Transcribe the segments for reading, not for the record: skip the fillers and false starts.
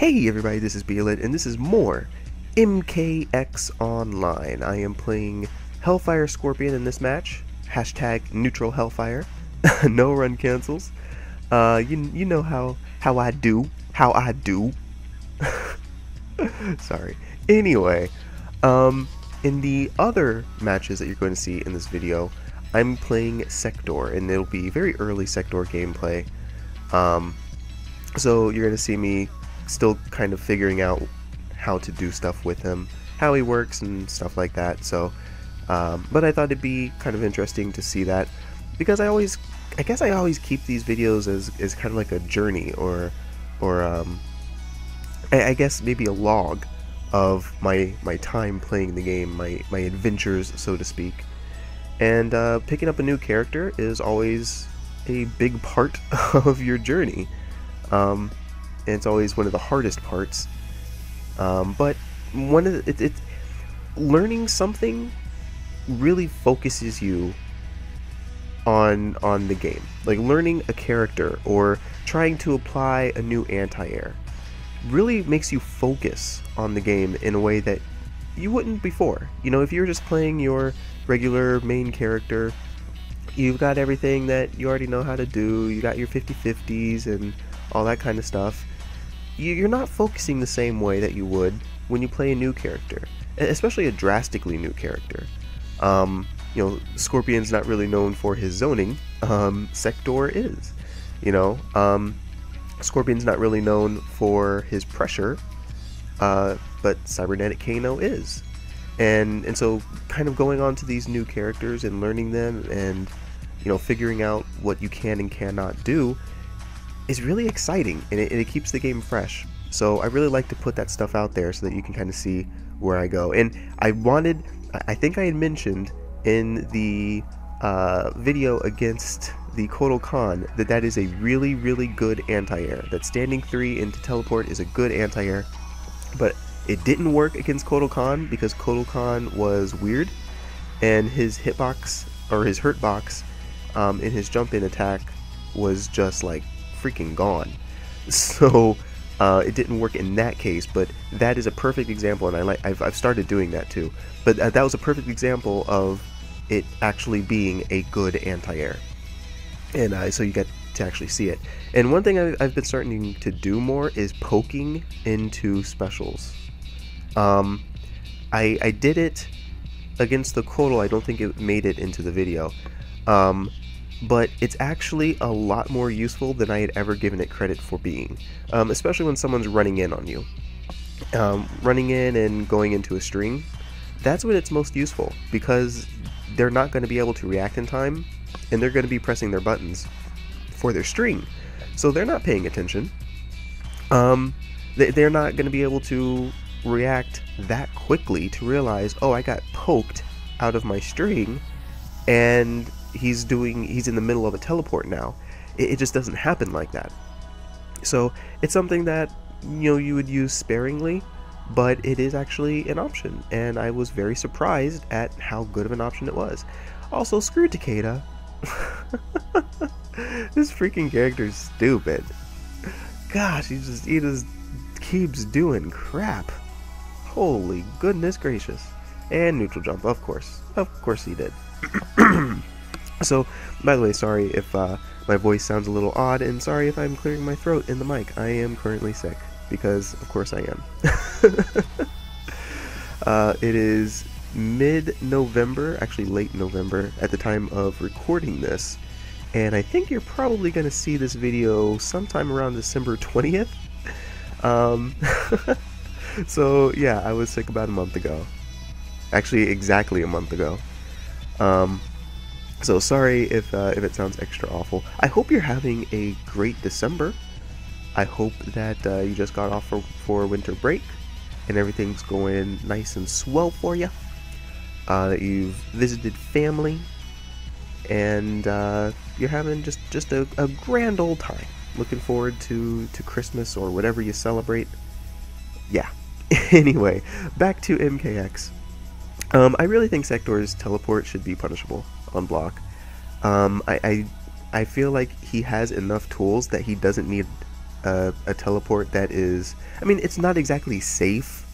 Hey everybody, this is Beelit, and this is more MKX Online. I am playing Hellfire Scorpion in this match. Hashtag neutral Hellfire. No run cancels. You know how I do. How I do. Sorry. Anyway, in the other matches that you're going to see in this video, I'm playing Sektor, and it'll be very early Sektor gameplay. So you're going to see me still kind of figuring out how to do stuff with him, how he works and stuff like that. So but I thought it'd be kind of interesting to see that, because I guess I always keep these videos as kind of like a journey, or I guess maybe a log of my time playing the game, my adventures, so to speak. And picking up a new character is always a big part of your journey. And it's always one of the hardest parts, but learning something really focuses you on the game. Like learning a character or trying to apply a new anti-air really makes you focus on the game in a way that you wouldn't before. You know, if you're just playing your regular main character, you've got everything that you already know how to do, you got your 50/50s and all that kind of stuff. You're not focusing the same way that you would when you play a new character, especially a drastically new character. You know, Scorpion's not really known for his zoning. Sektor is. You know, Scorpion's not really known for his pressure, but Cybernetic Kano is. And so kind of going on to these new characters and learning them, and you know, figuring out what you can and cannot do is really exciting, and it keeps the game fresh. So I really like to put that stuff out there so that you can kind of see where I go. And I think I had mentioned in the video against the Kotal Khan that is a really, really good anti-air. That standing 3 into teleport is a good anti-air, but it didn't work against Kotal Khan because Kotal Khan was weird, and his hitbox, or his hurt box, in his jump-in attack was just like freaking gone. So it didn't work in that case, but that is a perfect example, and I've started doing that too. But that was a perfect example of it actually being a good anti-air, and so you get to actually see it. And one thing I've been starting to do more is poking into specials. I did it against the Kotal. I don't think it made it into the video. But it's actually a lot more useful than I had ever given it credit for being, especially when someone's running in on you. Running in and going into a string, that's when it's most useful, because they're not going to be able to react in time, and they're going to be pressing their buttons for their string, so they're not paying attention. They're not going to be able to react that quickly to realize, oh, I got poked out of my string, and he's in the middle of a teleport now. It just doesn't happen like that. So it's something that, you know, you would use sparingly, but it is actually an option, and I was very surprised at how good of an option it was. Also, screw Takeda. This freaking character is stupid. Gosh, he just keeps doing crap. Holy goodness gracious. And neutral jump, of course he did. So, by the way, sorry if my voice sounds a little odd, and sorry if I'm clearing my throat in the mic. I am currently sick, because of course I am. It is mid-November, actually late November, at the time of recording this, and I think you're probably going to see this video sometime around December 20th. So yeah, I was sick about a month ago. Actually, exactly a month ago. So sorry if it sounds extra awful. I hope you're having a great December. I hope that you just got off for winter break and everything's going nice and swell for you. That you've visited family, and you're having just a grand old time. Looking forward to Christmas or whatever you celebrate. Yeah. Anyway, back to MKX. I really think Sektor's teleport should be punishable on block. I feel like he has enough tools that he doesn't need a teleport that is, I mean, it's not exactly safe,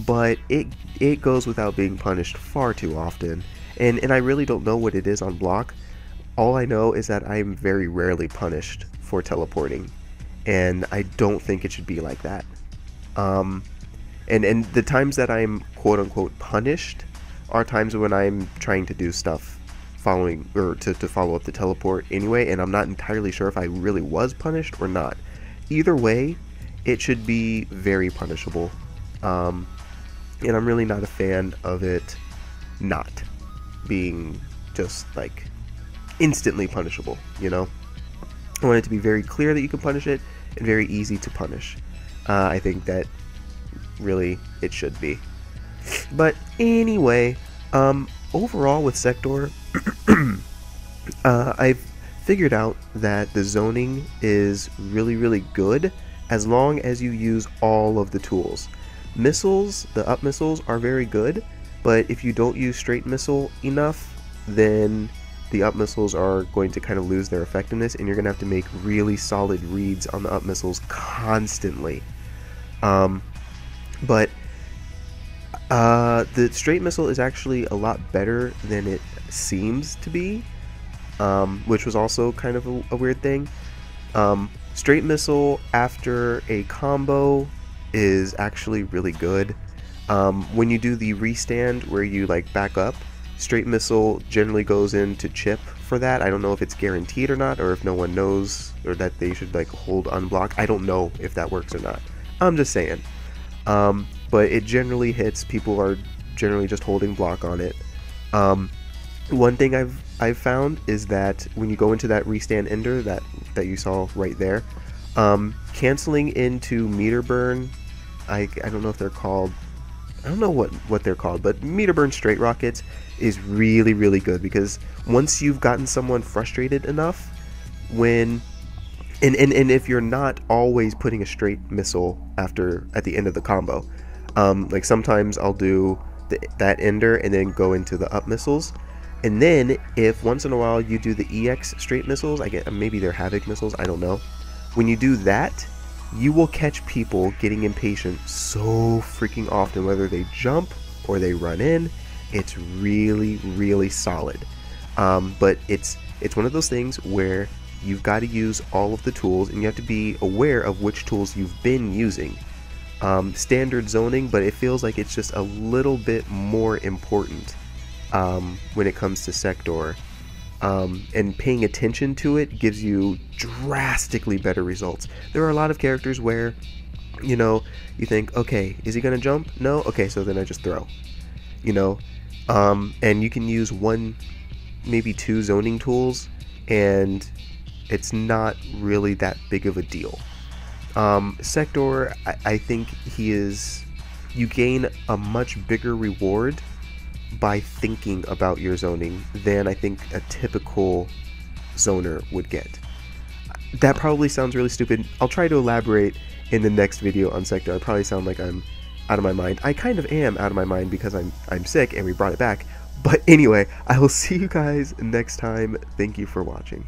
but it goes without being punished far too often. And I really don't know what it is on block. All I know is that I'm very rarely punished for teleporting, and I don't think it should be like that. And the times that I'm quote unquote punished are times when I'm trying to do stuff following, or to follow up the teleport anyway, and I'm not entirely sure if I really was punished or not. Either way, it should be very punishable. And I'm really not a fan of it not being just like instantly punishable, you know? I want it to be very clear that you can punish it and very easy to punish. I think that really it should be. But anyway, overall with Sektor, I've figured out that the zoning is really good as long as you use all of the tools. Missiles, the up missiles, are very good, but if you don't use straight missile enough, then the up missiles are going to kind of lose their effectiveness, and you're going to have to make really solid reads on the up missiles constantly. But the straight missile is actually a lot better than it seems to be, which was also kind of a weird thing. Straight missile after a combo is actually really good. When you do the restand where you like back up, straight missile generally goes into chip for that. I don't know if it's guaranteed or not, or if no one knows, or that they should like hold unblock. I don't know if that works or not. I'm just saying. But it generally hits. People are generally just holding block on it. One thing I've found is that when you go into that restand ender that you saw right there, canceling into meter burn, I don't know if they're called, I don't know what they're called, but meter burn straight rockets is really good, because once you've gotten someone frustrated enough, when and if you're not always putting a straight missile at the end of the combo, like sometimes I'll do that ender and then go into the up missiles, and then if once in a while you do the EX straight missiles, maybe they're Havoc missiles, I don't know. When you do that, you will catch people getting impatient so freaking often, whether they jump or they run in. It's really solid. But it's one of those things where you've got to use all of the tools, and you have to be aware of which tools you've been using. Standard zoning, but it feels like it's just a little bit more important when it comes to Sektor. And paying attention to it gives you drastically better results. There are a lot of characters where, you know, you think, okay, is he gonna jump? No? Okay, so then I just throw. You know? And you can use one, maybe two zoning tools, and it's not really that big of a deal. Sektor, I think you gain a much bigger reward by thinking about your zoning than I think a typical zoner would get. That probably sounds really stupid. I'll try to elaborate in the next video on Sektor. I probably sound like I'm out of my mind. I kind of am out of my mind because I'm sick and we brought it back. But anyway, I will see you guys next time. Thank you for watching.